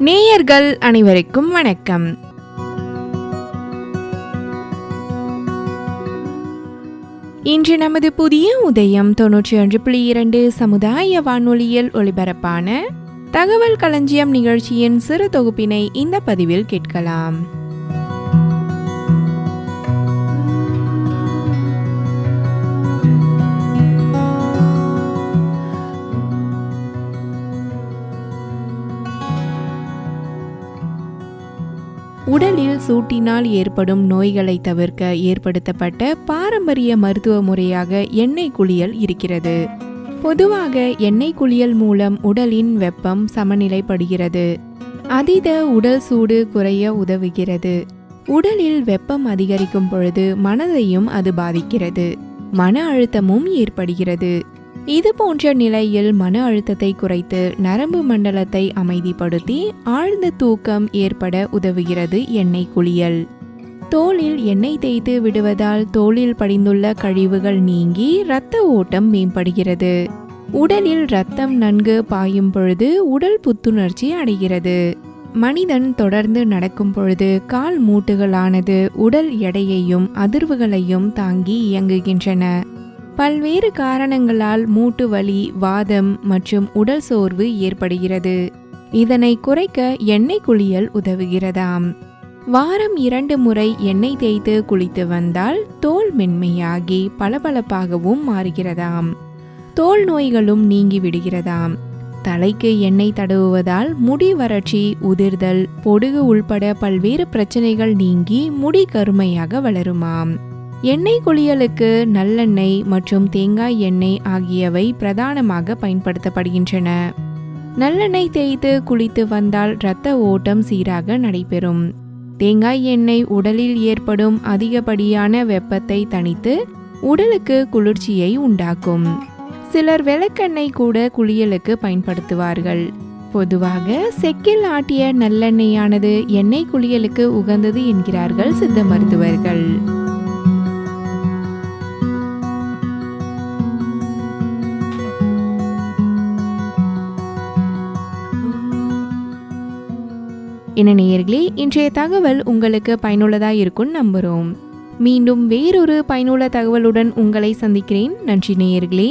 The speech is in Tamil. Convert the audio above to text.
நேயர்கள் அனைவருக்கும் வணக்கம். இன்று நமது புதிய உதயம் 91.2 சமுதாய வானொலியில் ஒளிபரப்பான தகவல் களஞ்சியம் நிகழ்ச்சியின் சிறு தொகுப்பினை இந்த பதிவில் கேட்கலாம். உடலில் சூட்டினால் ஏற்படும் நோய்களை தவிர்க்க ஏற்படுத்தப்பட்ட பாரம்பரிய மருத்துவ முறையாக எண்ணெய் குளியல் இருக்கிறது. பொதுவாக எண்ணெய் குளியல் மூலம் உடலின் வெப்பம் சமநிலைப்படுகிறது. அதீத உடல் சூடு குறைய உதவுகிறது. உடலில் வெப்பம் அதிகரிக்கும் பொழுது மனதையும் அது பாதிக்கிறது. மன அழுத்தமும் ஏற்படுகிறது. இது போன்ற நிலையில் மன அழுத்தத்தை குறைத்து நரம்பு மண்டலத்தை அமைதிப்படுத்தி ஆழ்ந்த தூக்கம் ஏற்பட உதவுகிறது எண்ணெய் குளியல். தோலில் எண்ணெய் தேய்த்து விடுவதால் தோலில் படிந்துள்ள கழிவுகள் நீங்கி இரத்த ஓட்டம் மேம்படுகிறது. உடலில் இரத்தம் நன்கு பாயும் பொழுது உடல் புத்துணர்ச்சி அடைகிறது. மனிதன் தொடர்ந்து நடக்கும் பொழுது கால் மூட்டுகளானது உடல் எடையையும் அதிர்வுகளையும் தாங்கி இயங்குகின்றன. பல்வேறு காரணங்களால் மூட்டு வலி, வாதம் மற்றும் உடல் சோர்வு ஏற்படுகிறது. இதனை குறைக்க எண்ணெய் குளியல் உதவுகிறதாம். வாரம் 2 முறை எண்ணெய் தேய்த்து குளித்து வந்தால் தோல் மென்மையாகி பளபளப்பாகவும் மாறுகிறதாம். தோல் நோய்களும் நீங்கி விடுகிறதாம். தலைக்கு எண்ணெய் தடவுவதால் முடி வறட்சி, உதிர்தல், பொடுகு உள்பட பல்வேறு பிரச்சனைகள் நீங்கி முடி கருமையாக வளருமாம். எண்ணெய் குளியலுக்கு நல்லெண்ணெய் மற்றும் தேங்காய் எண்ணெய் ஆகியவை பிரதானமாக பயன்படுத்தப்படுகின்றன. நல்லெண்ணெய் தேய்த்து குளித்து வந்தால் இரத்த ஓட்டம் சீராக நடைபெறும். தேங்காய் எண்ணெய் உடலில் ஏற்படும் அதிகப்படியான வெப்பத்தை தணித்து உடலுக்கு குளிர்ச்சியை உண்டாக்கும். சிலர் விளக்கெண்ணெய் கூட குளியலுக்கு பயன்படுத்துவார்கள். பொதுவாக செக்கில் ஆட்டிய நல்லெண்ணெயானது எண்ணெய் குளியலுக்கு உகந்தது என்கிறார்கள் சித்த மருத்துவர்கள். என்ன நேயர்களே, இன்றைய தகவல் உங்களுக்கு பயனுள்ளதாக இருக்கும் நம்புகிறோம். மீண்டும் வேறொரு பயனுள்ள தகவலுடன் உங்களை சந்திக்கிறேன். நன்றி நேயர்களே.